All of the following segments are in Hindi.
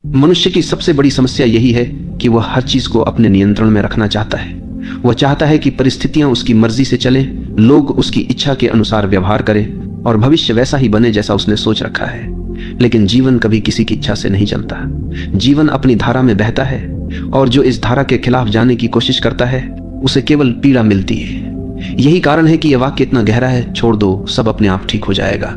मनुष्य की सबसे बड़ी समस्या यही है कि वह हर चीज को अपने नियंत्रण में रखना चाहता है। वह चाहता है कि परिस्थितियां उसकी मर्जी से चलें, लोग उसकी इच्छा के अनुसार व्यवहार करें और भविष्य वैसा ही बने जैसा उसने सोच रखा है। लेकिन जीवन कभी किसी की इच्छा से नहीं चलता। जीवन अपनी धारा में बहता है और जो इस धारा के खिलाफ जाने की कोशिश करता है उसे केवल पीड़ा मिलती है। यही कारण है कि यह वाक्य इतना गहरा है, छोड़ दो, सब अपने आप ठीक हो जाएगा।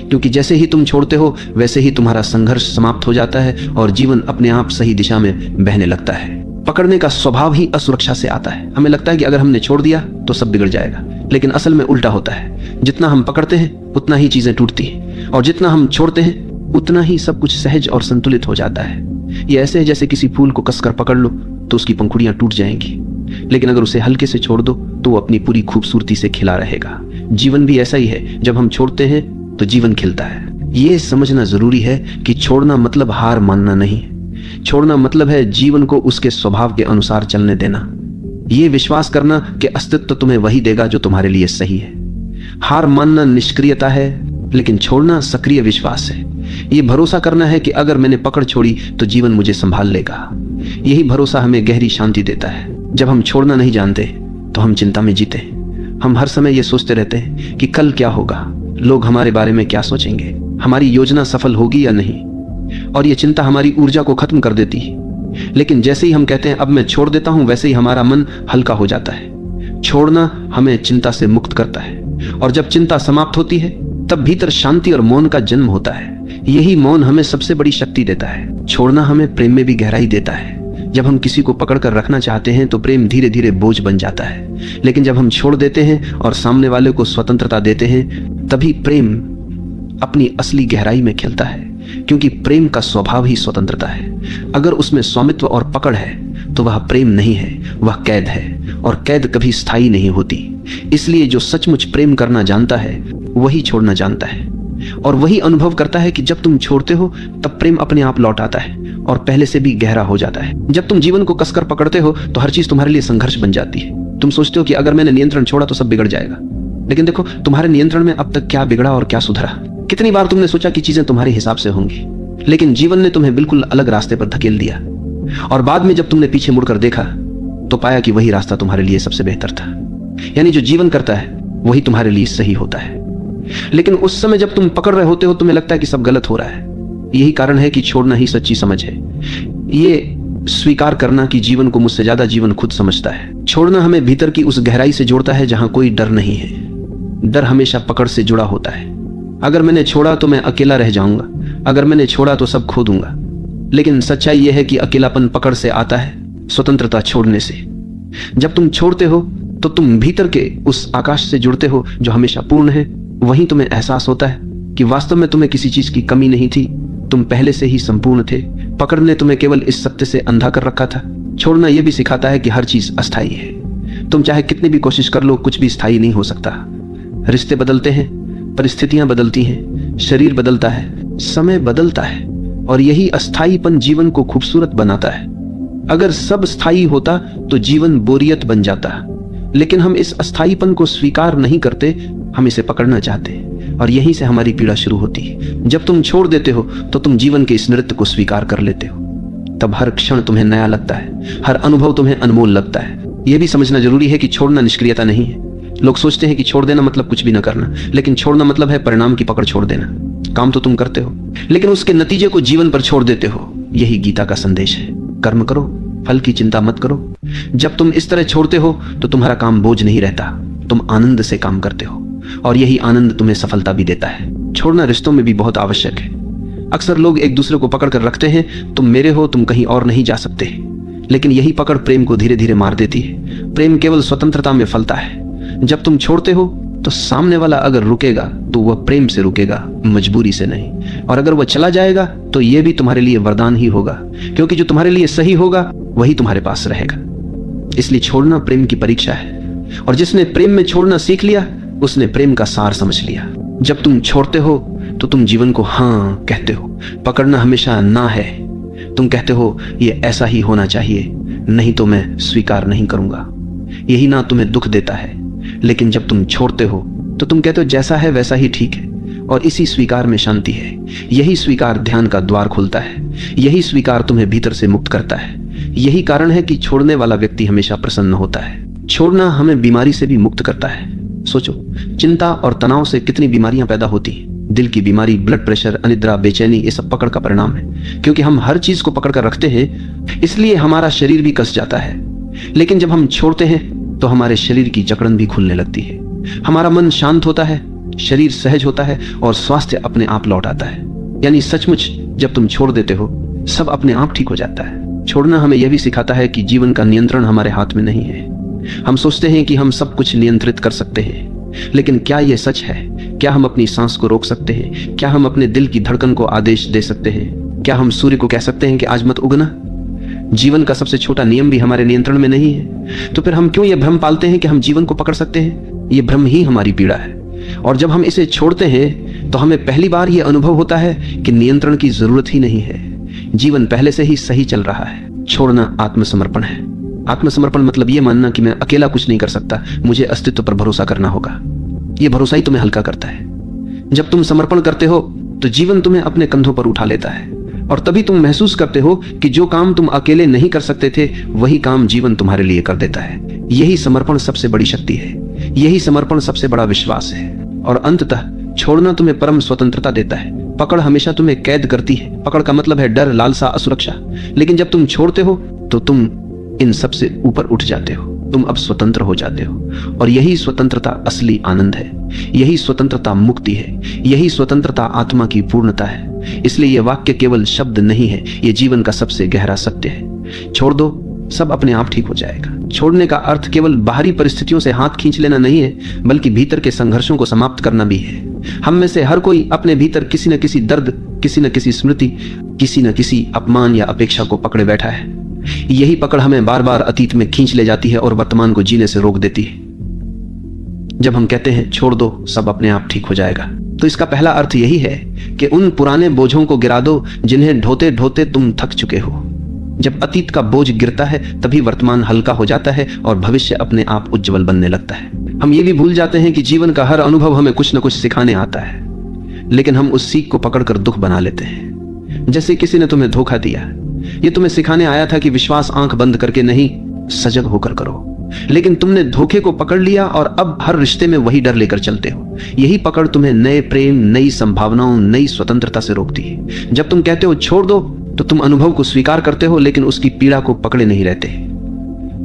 क्योंकि जैसे ही तुम छोड़ते हो वैसे ही तुम्हारा संघर्ष समाप्त हो जाता है और जीवन अपने आप सही दिशा में बहने लगता है। पकड़ने का स्वभाव ही असुरक्षा से आता है। हमें लगता है कि अगर हमने छोड़ दिया तो सब बिगड़ जाएगा, लेकिन असल में उल्टा होता है। जितना हम पकड़ते हैं उतना ही चीजें टूटती हैं और जितना हम छोड़ते हैं उतना ही सब कुछ सहज और संतुलित हो जाता है। ये ऐसे है जैसे किसी फूल को कसकर पकड़ लो तो उसकी पंखुड़ियां टूट जाएंगी, लेकिन अगर उसे हल्के से छोड़ दो तो वो अपनी पूरी खूबसूरती से खिला रहेगा। जीवन भी ऐसा ही है, जब हम छोड़ते हैं तो जीवन खिलता है। ये समझना जरूरी है कि छोड़ना मतलब हार मानना नहीं। छोड़ना मतलब है जीवन को उसके स्वभाव के अनुसार चलने देना। ये विश्वास करना कि अस्तित्व तुम्हें वही देगा जो तुम्हारे लिए सही है। हार मानना निष्क्रियता है, लेकिन छोड़ना सक्रिय विश्वास है। ये भरोसा करना है कि अगर मैंने पकड़ छोड़ी तो जीवन मुझे संभाल लेगा। यही भरोसा हमें गहरी शांति देता है। जब हम छोड़ना नहीं जानते तो हम चिंता में जीते। हम हर समय ये सोचते रहते हैं कि कल क्या होगा, लोग हमारे बारे में क्या सोचेंगे, हमारी योजना सफल होगी या नहीं, और ये चिंता हमारी ऊर्जा को खत्म कर देती है। लेकिन जैसे ही हम कहते हैं अब मैं छोड़ देता हूं, वैसे ही हमारा मन हल्का हो जाता है। छोड़ना हमें चिंता से मुक्त करता है और जब चिंता समाप्त होती है तब भीतर शांति और मौन का जन्म होता है। यही मौन हमें सबसे बड़ी शक्ति देता है। छोड़ना हमें प्रेम में भी गहराई देता है। जब हम किसी को पकड़कर रखना चाहते हैं तो प्रेम धीरे धीरे बोझ बन जाता है, लेकिन जब हम छोड़ देते हैं और सामने वाले को स्वतंत्रता देते हैं तभी प्रेम अपनी असली गहराई में खिलता है। क्योंकि प्रेम का स्वभाव ही स्वतंत्रता है। अगर उसमें स्वामित्व और पकड़ है तो वह प्रेम नहीं है, वह कैद है, और कैद कभी स्थायी नहीं होती। इसलिए जो सचमुच प्रेम करना जानता है वही छोड़ना जानता है, और वही अनुभव करता है कि जब तुम छोड़ते हो तब प्रेम अपने आप लौट आता है और पहले से भी गहरा हो जाता है। जब तुम जीवन को कसकर पकड़ते हो तो हर चीज तुम्हारे लिए संघर्ष बन जाती है। तुम सोचते हो कि अगर मैंने नियंत्रण छोड़ा तो सब बिगड़ जाएगा, लेकिन देखो तुम्हारे नियंत्रण में अब तक क्या बिगड़ा और क्या सुधरा। कितनी बार तुमने सोचा कि चीजें तुम्हारे हिसाब से होंगी, लेकिन जीवन ने तुम्हें बिल्कुल अलग रास्ते पर धकेल दिया, और बाद में जब तुमने पीछे मुड़कर देखा तो पाया कि वही रास्ता तुम्हारे लिए सबसे बेहतर था। यानी जो जीवन करता है वही तुम्हारे लिए सही होता है। लेकिन उस समय जब तुम पकड़ रहे होते हो तुम्हें लगता है कि सब गलत हो रहा है। यही कारण है कि छोड़ना ही सच्ची समझ है। ये स्वीकार करना कि जीवन को मुझसे ज्यादा जीवन खुद समझता है। छोड़ना हमें भीतर की उस गहराई से जोड़ता है जहां कोई डर नहीं है। डर हमेशा पकड़ से जुड़ा होता है। अगर मैंने छोड़ा तो मैं अकेला रह जाऊंगा, अगर मैंने छोड़ा तो सब खो दूंगा। लेकिन सच्चाई यह है कि अकेलापन पकड़ से आता है, स्वतंत्रता छोड़ने से। जब तुम छोड़ते हो तो तुम भीतर के उस आकाश से जुड़ते हो जो हमेशा पूर्ण है। वहीं तुम्हें एहसास होता है कि वास्तव में तुम्हें किसी चीज की कमी नहीं थी, तुम पहले से ही संपूर्ण थे। पकड़ ने तुम्हें केवल इस सत्य से अंधा कर रखा था। छोड़ना यह भी सिखाता है कि हर चीज अस्थायी है। तुम चाहे कितनी भी कोशिश कर लो, कुछ भी स्थायी नहीं हो सकता। रिश्ते बदलते हैं, परिस्थितियां बदलती हैं, शरीर बदलता है, समय बदलता है, और यही अस्थायीपन जीवन को खूबसूरत बनाता है। अगर सब स्थायी होता तो जीवन बोरियत बन जाता, लेकिन हम इस अस्थायीपन को स्वीकार नहीं करते, हम इसे पकड़ना चाहते हैं, और यहीं से हमारी पीड़ा शुरू होती है। जब तुम छोड़ देते हो तो तुम जीवन के इस नृत्य को स्वीकार कर लेते हो। तब हर क्षण तुम्हें नया लगता है, हर अनुभव तुम्हें अनमोल लगता है। यह भी समझना जरूरी है कि छोड़ना निष्क्रियता नहीं है। लोग सोचते हैं कि छोड़ देना मतलब कुछ भी न करना, लेकिन छोड़ना मतलब है परिणाम की पकड़ छोड़ देना। काम तो तुम करते हो, लेकिन उसके नतीजे को जीवन पर छोड़ देते हो। यही गीता का संदेश है। कर्म करो, फल की चिंता मत करो। जब तुम इस तरह छोड़ते हो तो तुम्हारा काम बोझ नहीं रहता, तुम आनंद से काम करते हो, और यही आनंद तुम्हें सफलता भी देता है। छोड़ना रिश्तों में भी बहुत आवश्यक है। अक्सर लोग एक दूसरे को पकड़ कर रखते हैं, तुम मेरे हो, तुम कहीं और नहीं जा सकते। लेकिन यही पकड़ प्रेम को धीरे धीरे मार देती है। प्रेम केवल स्वतंत्रता में फलता है। जब तुम छोड़ते हो तो सामने वाला अगर रुकेगा तो वह प्रेम से रुकेगा, मजबूरी से नहीं। और अगर वह चला जाएगा तो यह भी तुम्हारे लिए वरदान ही होगा, क्योंकि जो तुम्हारे लिए सही होगा वही तुम्हारे पास रहेगा। इसलिए छोड़ना प्रेम की परीक्षा है, और जिसने प्रेम में छोड़ना सीख लिया उसने प्रेम का सार समझ लिया। जब तुम छोड़ते हो तो तुम जीवन को हाँ कहते हो। पकड़ना हमेशा ना है। तुम कहते हो ये ऐसा ही होना चाहिए, नहीं तो मैं स्वीकार नहीं करूंगा। यही ना तुम्हें दुख देता है। लेकिन जब तुम छोड़ते हो तो तुम कहते हो जैसा है वैसा ही ठीक है। और इसी स्वीकार में शांति है। यही स्वीकार ध्यान का द्वार खोलता है। यही स्वीकार तुम्हें भीतर से मुक्त करता है। यही कारण है कि छोड़ने वाला व्यक्ति हमेशा प्रसन्न होता है। छोड़ना हमें बीमारी से भी मुक्त करता है। सोचो, चिंता और तनाव से कितनी बीमारियां पैदा होती हैं। दिल की बीमारी, ब्लड प्रेशर, अनिद्रा, बेचैनी, ये सब पकड़ का परिणाम है। क्योंकि हम हर चीज को पकड़ कर रखते हैं, इसलिए हमारा शरीर भी कस जाता है। लेकिन जब हम छोड़ते हैं तो हमारे शरीर की जकड़न भी खुलने लगती है। हमारा मन शांत होता है, शरीर सहज होता है और स्वास्थ्य अपने आप लौट आता है। यानी सचमुच जब तुम छोड़ देते हो, सब अपने आप ठीक हो जाता है। छोड़ना हमें यह भी सिखाता है कि जीवन का नियंत्रण हमारे हाथ में नहीं है। हम सोचते हैं कि हम सब कुछ नियंत्रित कर सकते हैं, लेकिन क्या यह सच है? क्या हम अपनी सांस को रोक सकते हैं? क्या हम अपने दिल की धड़कन को आदेश दे सकते हैं? क्या हम सूर्य को कह सकते हैं कि आज मत उगना? जीवन का सबसे छोटा नियम भी हमारे नियंत्रण में नहीं है। तो फिर हम क्यों यह भ्रम पालते हैं कि हम जीवन को पकड़ सकते हैं? यह भ्रम ही हमारी पीड़ा है। और जब हम इसे छोड़ते हैं तो हमें पहली बार यह अनुभव होता है कि नियंत्रण की जरूरत ही नहीं है। जीवन पहले से ही सही चल रहा है। छोड़ना आत्मसमर्पण है। आत्मसमर्पण मतलब यह मानना कि मैं अकेला कुछ नहीं कर सकता, मुझे अस्तित्व पर भरोसा करना होगा। यह भरोसा ही तुम्हें हल्का करता है। जब तुम समर्पण करते हो तो जीवन तुम्हें अपने कंधों पर उठा लेता है, और तभी तुम महसूस करते हो कि जो काम तुम अकेले नहीं कर सकते थे, वही काम जीवन तुम्हारे लिए कर देता है। यही समर्पण सबसे बड़ी शक्ति है। यही समर्पण सबसे बड़ा विश्वास है। और अंततः छोड़ना तुम्हें परम स्वतंत्रता देता है। पकड़ हमेशा तुम्हें कैद करती है। पकड़ का मतलब है डर, लालसा, असुरक्षा। लेकिन जब तुम छोड़ते हो तो तुम इन सब से ऊपर उठ जाते हो। तुम अब स्वतंत्र हो जाते हो। और यही स्वतंत्रता असली आनंद है। यही स्वतंत्रता मुक्ति है। यही स्वतंत्रता आत्मा की पूर्णता है। इसलिए यह वाक्य केवल शब्द नहीं है, यह जीवन का सबसे गहरा सत्य है। छोड़ दो, सब अपने आप ठीक हो जाएगा। छोड़ने का अर्थ केवल बाहरी परिस्थितियों से हाथ खींच लेना नहीं है, बल्कि भीतर के संघर्षों को समाप्त करना भी है। हम में से हर कोई अपने भीतर किसी न किसी दर्द, किसी न किसी स्मृति, किसी न किसी अपमान या अपेक्षा को पकड़े बैठा है। यही पकड़ हमें बार बार अतीत में खींच ले जाती है और वर्तमान को जीने से रोक देती है। जब हम कहते हैं छोड़ दो, सब अपने आप ठीक हो जाएगा, तो इसका पहला अर्थ यही है कि उन पुराने बोझों को गिरा दो जिन्हें ढोते ढोते तुम थक चुके हो। जब अतीत का बोझ गिरता है तभी वर्तमान हल्का हो जाता है और भविष्य अपने आप उज्जवल बनने लगता है। हम ये भी भूल जाते हैं कि जीवन का हर अनुभव हमें कुछ न कुछ सिखाने आता है, लेकिन हम उस सीख को पकड़कर दुख बना लेते हैं। जैसे किसी ने तुम्हें धोखा दिया, ये तुम्हें सिखाने आया था कि विश्वास आंख बंद करके नहीं, सजग होकर करो। लेकिन तुमने धोखे को पकड़ लिया और अब हर रिश्ते में वही डर लेकर चलते हो। यही पकड़ तुम्हें नए प्रेम, नई संभावनाओं, नई स्वतंत्रता से रोकती है। जब तुम कहते हो छोड़ दो, तो तुम अनुभव को स्वीकार करते हो, लेकिन उसकी पीड़ा को पकड़े नहीं रहते।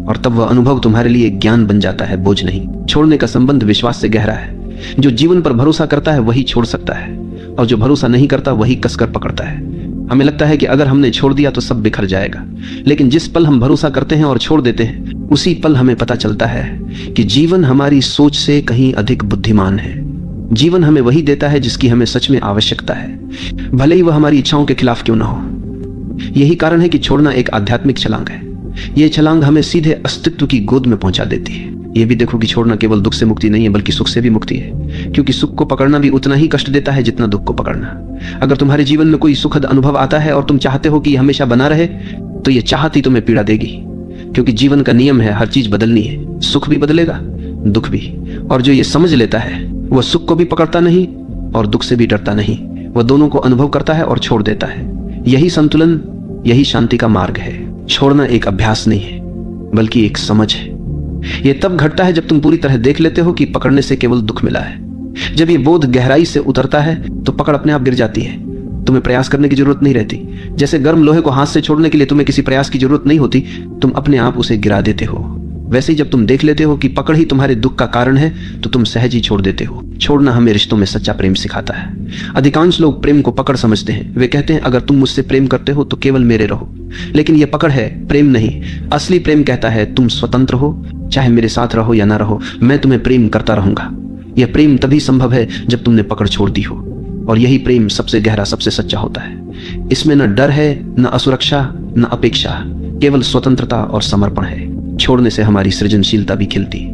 और तब वह अनुभव तुम्हारे लिए ज्ञान बन जाता है, बोझ नहीं। छोड़ने का संबंध विश्वास से गहरा है। जो जीवन पर भरोसा करता है वही छोड़ सकता है, और जो भरोसा नहीं करता वही कसकर पकड़ता है। हमें लगता है कि अगर हमने छोड़ दिया तो सब बिखर जाएगा, लेकिन जिस पल हम भरोसा करते हैं और छोड़ देते हैं, उसी पल हमें पता चलता है कि जीवन हमारी सोच से कहीं अधिक बुद्धिमान है। जीवन हमें वही देता है जिसकी हमें सच में आवश्यकता है, भले ही वह हमारी इच्छाओं के खिलाफ क्यों न हो। यही कारण है कि छोड़ना एक आध्यात्मिक छलांग है। यह छलांग हमें सीधे अस्तित्व की गोद में पहुंचा देती है। यह भी देखो कि छोड़ना केवल दुख से मुक्ति नहीं है, बल्कि सुख से भी मुक्ति है, क्योंकि सुख को पकड़ना भी उतना ही कष्ट देता है जितना दुख को पकड़ना। अगर तुम्हारे जीवन में कोई सुखद अनुभव आता है और तुम चाहते हो कि यह हमेशा बना रहे, तो यह चाहत ही तुम्हें पीड़ा देगी, क्योंकि जीवन का नियम है, हर चीज बदलनी है। सुख भी बदलेगा, दुख भी। और जो ये समझ लेता है वह सुख को भी पकड़ता नहीं और दुख से भी डरता नहीं। वह दोनों को अनुभव करता है और छोड़ देता है। यही संतुलन, यही शांति का मार्ग है। छोड़ना एक अभ्यास नहीं है, बल्कि एक समझ है। यह तब घटता है जब तुम पूरी तरह देख लेते हो कि पकड़ने से केवल दुख मिला है। जब यह बोध गहराई से उतरता है तो पकड़ अपने आप गिर जाती है। तुम्हें प्रयास करने की जरूरत नहीं रहती। जैसे गर्म लोहे को हाथ से छोड़ने के लिए तुम्हें किसी प्रयास की जरूरत नहीं होती, तुम अपने आप उसे गिरा देते हो। वैसे ही जब तुम देख लेते हो कि पकड़ ही तुम्हारे दुख का कारण है, तो तुम सहज ही छोड़ देते हो। छोड़ना हमें रिश्तों में सच्चा प्रेम सिखाता है। अधिकांश लोग प्रेम को पकड़ समझते हैं। वे कहते हैं अगर तुम मुझसे प्रेम करते हो तो केवल मेरे रहो। लेकिन यह पकड़ है, प्रेम नहीं। असली प्रेम कहता है तुम स्वतंत्र हो, चाहे मेरे साथ रहो या ना रहो, मैं तुम्हें प्रेम करता रहूंगा। यह प्रेम तभी संभव है जब तुमने पकड़ छोड़ दी हो, और यही प्रेम सबसे गहरा, सबसे सच्चा होता है। इसमें न डर है, न असुरक्षा, न अपेक्षा, केवल स्वतंत्रता और समर्पण है। छोड़ने से हमारी सृजनशीलता भी खिलती है।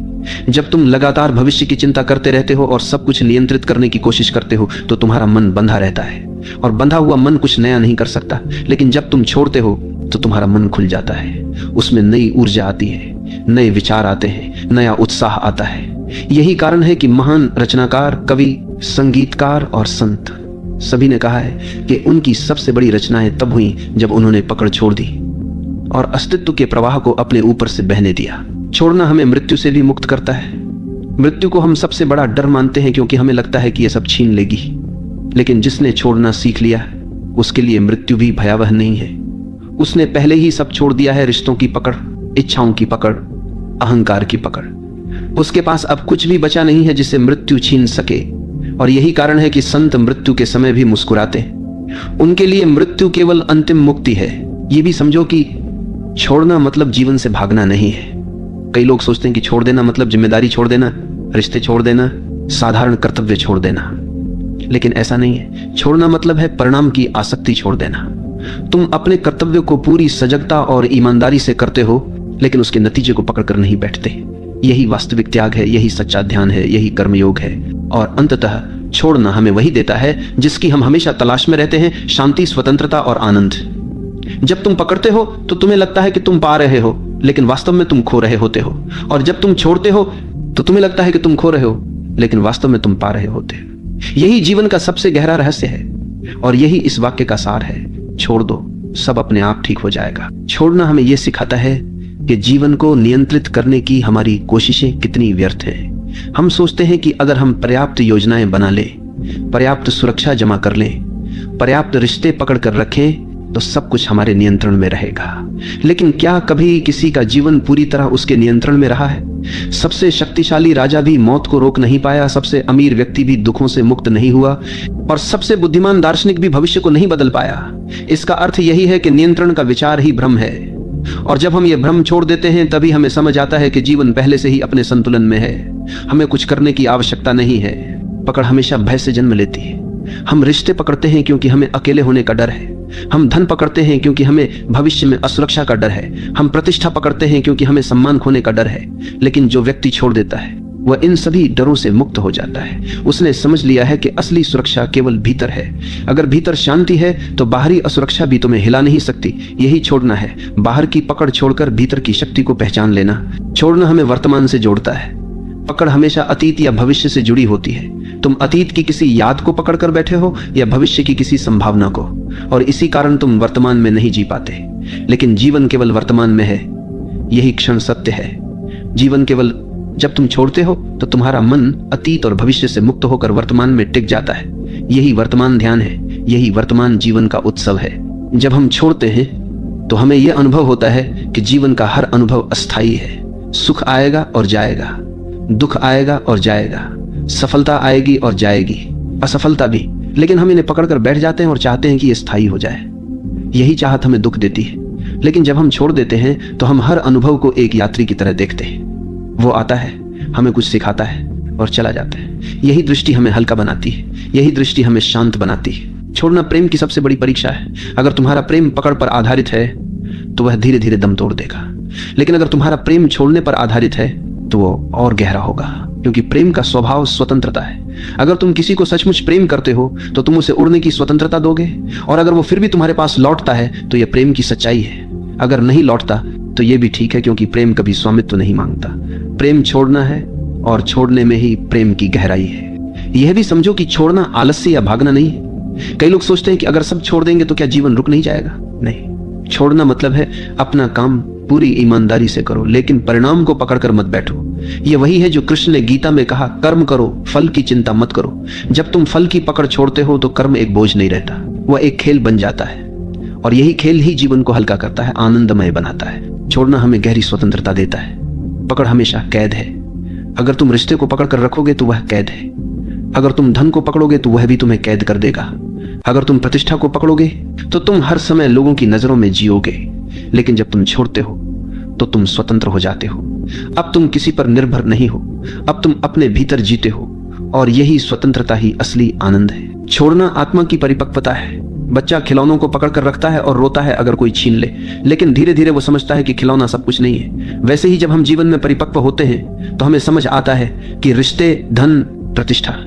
जब तुम लगातार भविष्य की चिंता करते रहते हो और सब कुछ नियंत्रित करने की कोशिश करते हो, तो तुम्हारा मन बंधा रहता है, और बंधा हुआ मन कुछ नया नहीं कर सकता। लेकिन जब तुम छोड़ते हो तो तुम्हारा मन खुल जाता है। उसमें नई ऊर्जा आती है, नए विचार आते हैं, नया उत्साह आता है। यही कारण है कि महान रचनाकार, कवि, संगीतकार और संत सभी ने कहा है कि उनकी सबसे बड़ी रचनाएं तब हुई जब उन्होंने पकड़ छोड़ दी और अस्तित्व के प्रवाह को अपने ऊपर से बहने दिया। छोड़ना हमें मृत्यु से भी मुक्त करता है। मृत्यु को हम सबसे बड़ा डर मानते हैं क्योंकि हमें लगता है कि यह सब छीन लेगी, लेकिन जिसने छोड़ना सीख लिया उसके लिए मृत्यु भी भयावह नहीं है। उसने पहले ही सब छोड़ दिया है, रिश्तों की पकड़, इच्छाओं की पकड़, अहंकार की पकड़। उसके पास अब कुछ भी बचा नहीं है जिसे मृत्यु छीन सके। और यही कारण है कि संत मृत्यु के समय भी मुस्कुराते हैं। उनके लिए मृत्यु केवल अंतिम मुक्ति है। यह भी समझो कि छोड़ना मतलब जीवन से भागना नहीं है। कई लोग सोचते हैं कि छोड़ देना मतलब जिम्मेदारी छोड़ देना, रिश्ते छोड़ देना, साधारण कर्तव्य छोड़ देना, लेकिन ऐसा नहीं है। छोड़ना मतलब है परिणाम की आसक्ति छोड़ देना। तुम अपने कर्तव्य को पूरी सजगता और ईमानदारी से करते हो, लेकिन उसके नतीजे को पकड़कर नहीं बैठते। यही वास्तविक त्याग है, यही सच्चा ध्यान है, यही कर्मयोग है। और अंततः छोड़ना हमें वही देता है जिसकी हम हमेशा तलाश में रहते हैं, शांति, स्वतंत्रता और आनंद। जब तुम पकड़ते हो तो तुम्हें लगता है कि तुम पा रहे हो, लेकिन वास्तव में तुम खो रहे होते हो। और जब तुम छोड़ते हो तो तुम्हें लगता है कि तुम खो रहे हो, लेकिन वास्तव में तुम पा रहे होते हो। यही जीवन का सबसे गहरा रहस्य है और यही इस वाक्य का सार है। छोड़ दो, सब अपने आप ठीक हो जाएगा। छोड़ना हमें यह सिखाता है कि जीवन को नियंत्रित करने की हमारी कोशिशें कितनी व्यर्थ हैं। हम सोचते हैं कि अगर हम पर्याप्त योजनाएं बना लें, पर्याप्त सुरक्षा जमा कर लें, पर्याप्त रिश्ते पकड़ कर रखें तो सब कुछ हमारे नियंत्रण में रहेगा। लेकिन क्या कभी किसी का जीवन पूरी तरह उसके नियंत्रण में रहा है? सबसे शक्तिशाली राजा भी मौत को रोक नहीं पाया, सबसे अमीर व्यक्ति भी दुखों से मुक्त नहीं हुआ और सबसे बुद्धिमान दार्शनिक भी भविष्य को नहीं बदल पाया। इसका अर्थ यही है कि नियंत्रण का विचार ही भ्रम है। और जब हम ये भ्रम छोड़ देते हैं तभी हमें समझ आता है कि जीवन पहले से ही अपने संतुलन में है। हमें कुछ करने की आवश्यकता नहीं है। पकड़ हमेशा भय से जन्म लेती है। हम रिश्ते पकड़ते हैं क्योंकि हमें अकेले होने का डर है। हम धन पकड़ते हैं क्योंकि हमें भविष्य में असुरक्षा का डर है। हम प्रतिष्ठा पकड़ते हैं क्योंकि हमें सम्मान खोने का डर है। लेकिन जो व्यक्ति छोड़ देता है वह इन सभी डरों से मुक्त हो जाता है। उसने समझ लिया है कि असली सुरक्षा केवल भीतर है। अगर भीतर शांति है तो बाहरी असुरक्षा भी तुम्हें हिला नहीं सकती। यही छोड़ना है, बाहर की पकड़ छोड़कर भीतर की शक्ति को पहचान लेना। छोड़ना हमें वर्तमान से जोड़ता है। पकड़ हमेशा अतीत या भविष्य से जुड़ी होती है। तुम अतीत की किसी याद को पकड़कर बैठे हो या भविष्य की किसी संभावना को, और इसी कारण तुम वर्तमान में नहीं जी पाते। लेकिन जीवन केवल वर्तमान में है। यही क्षण सत्य है। जीवन केवल जब तुम छोड़ते हो तो तुम्हारा मन अतीत और भविष्य से मुक्त होकर वर्तमान में टिक जाता है। यही वर्तमान ध्यान है, यही वर्तमान जीवन का उत्सव है। जब हम छोड़ते हैं तो हमें यह अनुभव होता है कि जीवन का हर अनुभव अस्थायी है। सुख आएगा और जाएगा, दुख आएगा और जाएगा, सफलता आएगी और जाएगी, असफलता भी। लेकिन हम इन्हें पकड़कर बैठ जाते हैं और चाहते हैं कि ये स्थायी हो जाए। यही चाहत हमें दुख देती है। लेकिन जब हम छोड़ देते हैं तो हम हर अनुभव को एक यात्री की तरह देखते हैं। वो आता है, हमें कुछ सिखाता है और चला जाता है। यही दृष्टि हमें हल्का बनाती है। यही दृष्टि हमें शांत बनाती है। छोड़ना प्रेम की सबसे बड़ी परीक्षा है। अगर तुम्हारा प्रेम पकड़ पर आधारित है तो वह धीरे धीरे दम तोड़ देगा। लेकिन अगर तुम्हारा प्रेम छोड़ने पर आधारित है तो वो और गहरा होगा, क्योंकि प्रेम का स्वभाव स्वतंत्रता है। अगर तुम किसी को सचमुच प्रेम करते हो तो तुम उसे उड़ने की स्वतंत्रता दोगे, और अगर वो फिर भी तुम्हारे पास लौटता है तो यह प्रेम की सच्चाई है। अगर नहीं लौटता तो यह भी ठीक है, क्योंकि प्रेम कभी स्वामित्व नहीं मांगता। प्रेम छोड़ना है और छोड़ने में ही प्रेम की गहराई है। यह भी समझो कि छोड़ना आलस्य या भागना नहीं है। कई लोग सोचते हैं कि अगर सब छोड़ देंगे तो क्या जीवन रुक नहीं जाएगा। नहीं, छोड़ना मतलब है अपना काम पूरी ईमानदारी से करो, लेकिन परिणाम को पकड़कर मत बैठो। यह वही है जो कृष्ण ने गीता में कहा, कर्म करो, फल की चिंता मत करो। जब तुम फल की पकड़ छोड़ते हो तो कर्म एक बोझ नहीं रहता, वह एक खेल बन जाता है। और यही खेल ही जीवन को हल्का करता है, आनंदमय बनाता है। छोड़ना हमें गहरी स्वतंत्रता देता है। पकड़ हमेशा कैद है। अगर तुम रिश्ते को पकड़ कर रखोगे तो वह कैद है। अगर तुम धन को पकड़ोगे तो वह भी तुम्हें कैद कर देगा। अगर तुम प्रतिष्ठा को पकड़ोगे तो तुम हर समय लोगों की नजरों में जियोगे। लेकिन जब तुम छोड़ते हो तो तुम स्वतंत्र हो जाते हो। अब तुम किसी पर निर्भर नहीं हो, अब तुम अपने भीतर जीते हो, और यही स्वतंत्रता ही असली आनंद है। छोड़ना आत्मा की परिपक्वता है। बच्चा खिलौनों को पकड़ कर रखता है और रोता है अगर कोई छीन ले, लेकिन धीरे धीरे वो समझता है कि खिलौना सब कुछ नहीं है। वैसे ही जब हम जीवन में परिपक्व होते हैं तो हमें समझ आता है कि रिश्ते, धन, प्रतिष्ठा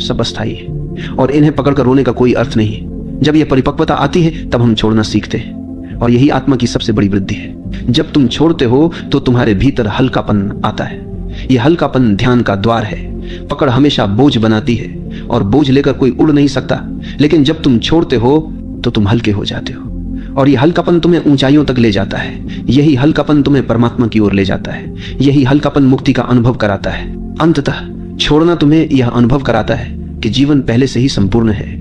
सब अस्थायी है और इन्हें पकड़कर रोने का कोई अर्थ नहीं है। जब यह परिपक्वता आती है तब हम छोड़ना सीखते हैं, और यही आत्मा की सबसे बड़ी वृद्धि है। जब तुम छोड़ते हो तो तुम्हारे भीतर हल्कापन आता है। यह हल्कापन ध्यान का द्वार है। पकड़ हमेशा बोझ बनाती है और बोझ लेकर कोई उड़ नहीं सकता, लेकिन जब तुम छोड़ते हो तो तुम हल्के हो जाते हो, और यह हल्कापन तुम्हें ऊंचाइयों तक ले जाता है। यही हल्कापन तुम्हें परमात्मा की ओर ले जाता है। यही हल्कापन मुक्ति का अनुभव कराता है। अंततः छोड़ना तुम्हें यह अनुभव कराता है कि जीवन पहले से ही संपूर्ण है।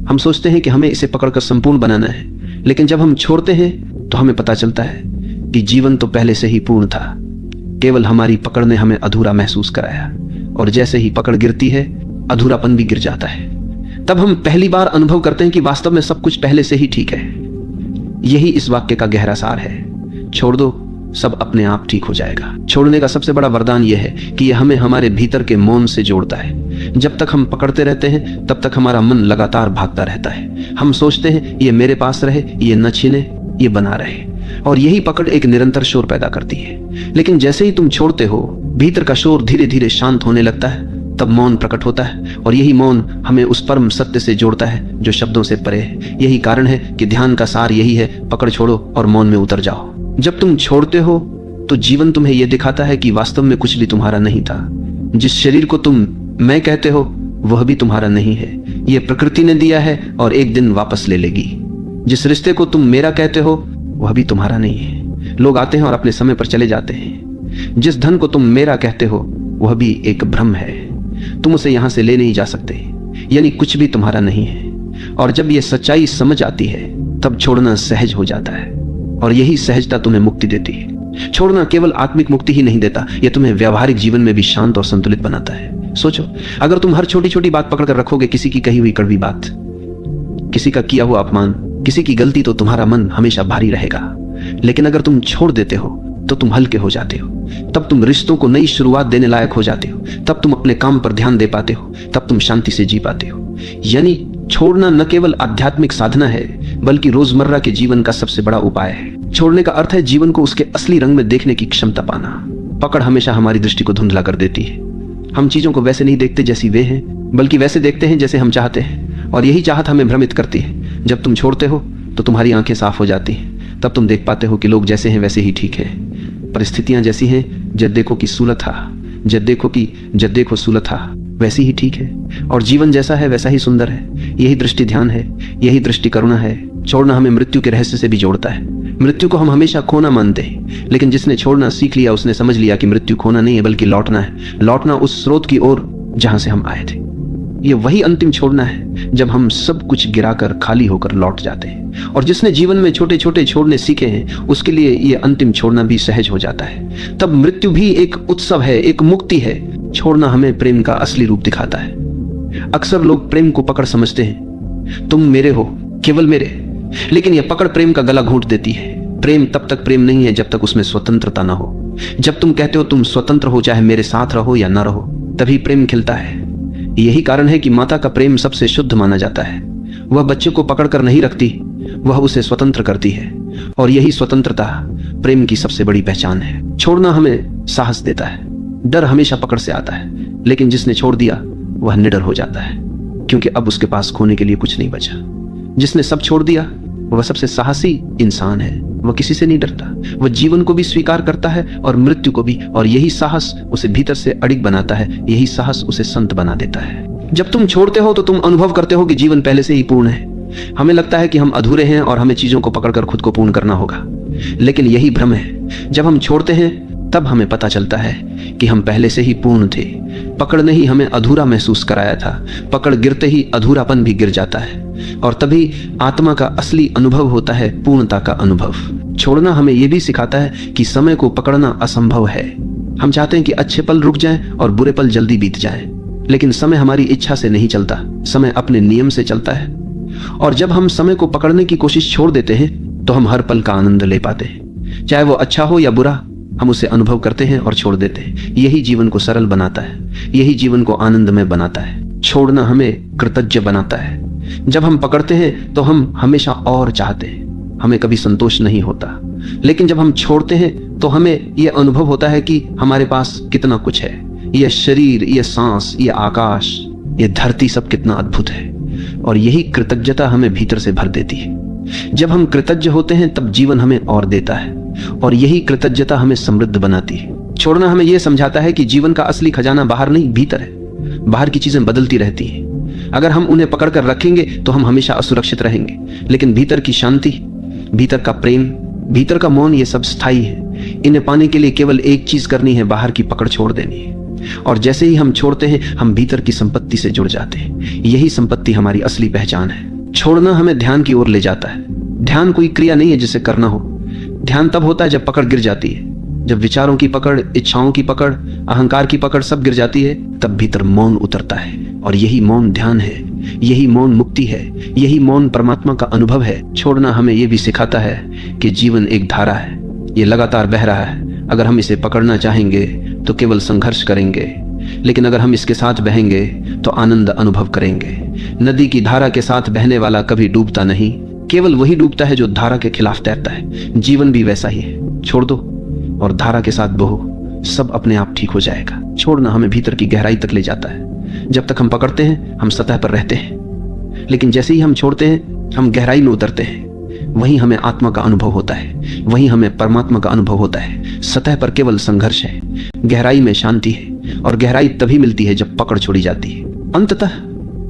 हम सोचते हैं कि हमें इसे पकड़कर संपूर्ण बनाना है, लेकिन जब हम छोड़ते हैं तो हमें पता चलता है कि जीवन तो पहले से ही पूर्ण था। केवल हमारी पकड़ ने हमें अधूरा महसूस कराया, और जैसे ही पकड़ गिरती है अधूरापन भी गिर जाता है। तब हम पहली बार अनुभव करते हैं कि वास्तव में सब कुछ पहले से ही ठीक है। यही इस वाक्य का गहरा सार है। छोड़ दो, सब अपने आप ठीक हो जाएगा। छोड़ने का सबसे बड़ा वरदान यह है कि यह हमें हमारे भीतर के मौन से जोड़ता है। जब तक हम पकड़ते रहते हैं तब तक हमारा मन लगातार भागता रहता है। हम सोचते हैं ये मेरे पास रहे, ये न छीने, ये बना रहे, और यही पकड़ एक निरंतर शोर पैदा करती है। लेकिन जैसे ही तुम छोड़ते हो, भीतर का शोर धीरे धीरे शांत होने लगता है। तब मौन प्रकट होता है, और यही मौन हमें उस परम सत्य से जोड़ता है जो शब्दों से परे है। यही कारण है कि ध्यान का सार यही है, पकड़ छोड़ो और मौन में उतर जाओ। जब तुम छोड़ते हो तो जीवन तुम्हें यह दिखाता है कि वास्तव में कुछ भी तुम्हारा नहीं था। जिस शरीर को तुम मैं कहते हो वह भी तुम्हारा नहीं है। यह प्रकृति ने दिया है और एक दिन वापस ले लेगी। जिस रिश्ते को तुम मेरा कहते हो वह भी तुम्हारा नहीं है। लोग आते हैं और अपने समय पर चले जाते हैं। जिस धन को तुम मेरा कहते हो वह भी एक भ्रम है। तुम उसे यहां से ले नहीं जा सकते, यानी कुछ भी तुम्हारा नहीं है। और जब यह सच्चाई समझ आती है तब छोड़ना सहज हो जाता है, और यही सहजता तुम्हें मुक्ति देती है। छोड़ना केवल आत्मिक मुक्ति ही नहीं देता, यह तुम्हें व्यावहारिक जीवन में भी शांत और संतुलित बनाता है। सोचो, अगर तुम हर छोटी छोटी बात पकड़कर रखोगे, किसी की कही हुई कड़वी बात, किसी का किया हुआ अपमान, किसी की गलती, तो तुम्हारा मन हमेशा भारी रहेगा। लेकिन अगर तुम छोड़ देते हो तो तुम हल्के हो जाते हो। तब तुम रिश्तों को नई शुरुआत देने लायक हो जाते हो। तब तुम अपने काम पर ध्यान दे पाते हो। तब तुम शांति से जी पाते हो। यानी छोड़ना न केवल आध्यात्मिक साधना है, बल्कि रोजमर्रा के जीवन का सबसे बड़ा उपाय है। छोड़ने का अर्थ है जीवन को उसके असली रंग में देखने की क्षमता पाना। पकड़ हमेशा हमारी दृष्टि को धुंधला कर देती है। हम चीजों को वैसे नहीं देखते जैसी वे हैं, बल्कि वैसे देखते हैं जैसे हम चाहते हैं, और यही चाहत हमें भ्रमित करती है। जब तुम छोड़ते हो तो तुम्हारी आंखें साफ हो जाती हैं। तब तुम देख पाते हो कि लोग जैसे हैं वैसे ही ठीक है, परिस्थितियां जैसी हैं, जब देखो कि सुलथा, जब देखो सुलथा वैसी ही ठीक है, और जीवन जैसा है वैसा ही सुंदर है। यही दृष्टि ध्यान है, यही दृष्टि करुणा है। छोड़ना हमें मृत्यु के रहस्य से भी जोड़ता है। मृत्यु को हम हमेशा खोना मानते हैं, लेकिन जिसने छोड़ना सीख लिया उसने समझ लिया कि मृत्यु खोना नहीं है बल्कि लौटना है। लौटना उस स्रोत की ओर जहां से हम आए थे। ये वही अंतिम छोड़ना है जब हम सब कुछ गिराकर खाली होकर लौट जाते हैं। और जिसने जीवन में छोटे छोटे छोड़ने सीखे हैं उसके लिए ये अंतिम छोड़ना भी सहज हो जाता है। तब मृत्यु भी एक उत्सव है, एक मुक्ति है। छोड़ना हमें प्रेम का असली रूप दिखाता है। अक्सर लोग प्रेम को पकड़ समझते हैं, तुम मेरे हो, केवल मेरे, लेकिन यह पकड़ प्रेम का गला घोंट देती है। प्रेम तब तक प्रेम नहीं है जब तक उसमें स्वतंत्रता ना हो। जब तुम कहते हो तुम स्वतंत्र हो, चाहे मेरे साथ रहो या ना रहो, तभी प्रेम खिलता है। यही कारण है कि माता का प्रेम सबसे शुद्ध माना जाता है। वह बच्चे को पकड़कर नहीं रखती, वह उसे स्वतंत्र करती है, और यही स्वतंत्रता प्रेम की सबसे बड़ी पहचान है। छोड़ना हमें साहस देता है। डर हमेशा पकड़ से आता है, लेकिन जिसने छोड़ दिया वह निडर हो जाता है, क्योंकि अब उसके पास खोने के लिए कुछ नहीं बचा। जिसने सब छोड़ दिया वह सबसे साहसी इंसान है। वह किसी से नहीं डरता, वह जीवन को भी स्वीकार करता है और मृत्यु को भी, और यही साहस उसे भीतर से अडिग बनाता है। यही साहस उसे संत बना देता है। जब तुम छोड़ते हो तो तुम अनुभव करते हो कि जीवन पहले से ही पूर्ण है। हमें लगता है कि हम अधूरे हैं और हमें चीजों को पकड़कर खुद को पूर्ण करना होगा, लेकिन यही भ्रम है। जब हम छोड़ते हैं तब हमें पता चलता है कि हम पहले से ही पूर्ण थे। पकड़ ने ही हमें अधूरा महसूस कराया था। पकड़ गिरते ही अधूरापन भी गिर जाता है, और तभी आत्मा का असली अनुभव होता है, पूर्णता का अनुभव। छोड़ना हमें यह भी सिखाता है कि समय को पकड़ना असंभव है। हम चाहते हैं कि अच्छे पल रुक जाएं और बुरे पल जल्दी बीत जाएं, लेकिन समय हमारी इच्छा से नहीं चलता, समय अपने नियम से चलता है। और जब हम समय को पकड़ने की कोशिश छोड़ देते हैं तो हम हर पल का आनंद ले पाते हैं। चाहे वो अच्छा हो या बुरा, हम उसे अनुभव करते हैं और छोड़ देते हैं। यही जीवन को सरल बनाता है, यही जीवन को आनंदमय बनाता है। छोड़ना हमें कृतज्ञ बनाता है। जब हम पकड़ते हैं तो हम हमेशा और चाहते हैं, हमें कभी संतोष नहीं होता। लेकिन जब हम छोड़ते हैं तो हमें यह अनुभव होता है कि हमारे पास कितना कुछ है। यह शरीर, यह सांस, यह आकाश, यह धरती, सब कितना अद्भुत है। और यही कृतज्ञता हमें भीतर से भर देती है। जब हम कृतज्ञ होते हैं तब जीवन हमें और देता है, और यही कृतज्ञता हमें समृद्ध बनाती है। छोड़ना हमें यह समझाता है कि जीवन का असली खजाना बाहर नहीं, भीतर है। बाहर की चीजें बदलती रहती हैं, अगर हम उन्हें पकड़कर रखेंगे तो हम हमेशा असुरक्षित रहेंगे, लेकिन भीतर की शांति, भीतर का प्रेम, भीतर का मौन, ये सब स्थायी है। इन्हें पाने के लिए केवल एक चीज करनी है, बाहर की पकड़ छोड़ देनी है। और जैसे ही हम छोड़ते हैं, हम भीतर की संपत्ति से जुड़ जाते हैं। यही संपत्ति हमारी असली पहचान है। छोड़ना हमें ध्यान की ओर ले जाता है। ध्यान कोई क्रिया नहीं है जिसे करना हो। ध्यान तब होता है जब पकड़ गिर जाती है, जब विचारों की पकड़, इच्छाओं की पकड़, अहंकार की पकड़ सब गिर जाती है, तब भीतर मौन उतरता है। और यही मौन ध्यान है, यही मौन मुक्ति है, यही मौन परमात्मा का अनुभव है। छोड़ना हमें यह भी सिखाता है कि जीवन एक धारा है, ये लगातार बह रहा है। अगर हम इसे पकड़ना चाहेंगे तो केवल संघर्ष करेंगे, लेकिन अगर हम इसके साथ बहेंगे तो आनंद अनुभव करेंगे। नदी की धारा के साथ बहने वाला कभी डूबता नहीं, केवल वही डूबता है जो धारा के खिलाफ तैरता है। जीवन भी वैसा ही है। छोड़ दो और धारा के साथ बहो, सब अपने आप ठीक हो जाएगा। छोड़ना हमें भीतर की गहराई तक ले जाता है। जब तक हम पकड़ते हैं, हम सतह पर रहते हैं, लेकिन जैसे ही हम छोड़ते हैं, हम गहराई में उतरते हैं। वहीं हमें आत्मा का अनुभव होता है, वहीं हमें परमात्मा का अनुभव होता है। सतह पर केवल संघर्ष है, गहराई में शांति है। और गहराई तभी मिलती है जब पकड़ छोड़ी जाती है। अंततः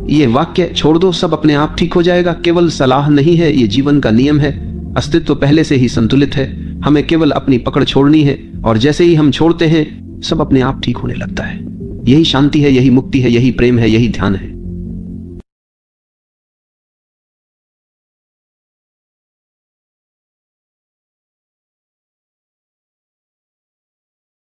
ये वाक्य, छोड़ दो सब अपने आप ठीक हो जाएगा, केवल सलाह नहीं है, ये जीवन का नियम है। अस्तित्व पहले से ही संतुलित है, हमें केवल अपनी पकड़ छोड़नी है। और जैसे ही हम छोड़ते हैं, सब अपने आप ठीक होने लगता है। यही शांति है, यही मुक्ति है, यही प्रेम है, यही ध्यान है।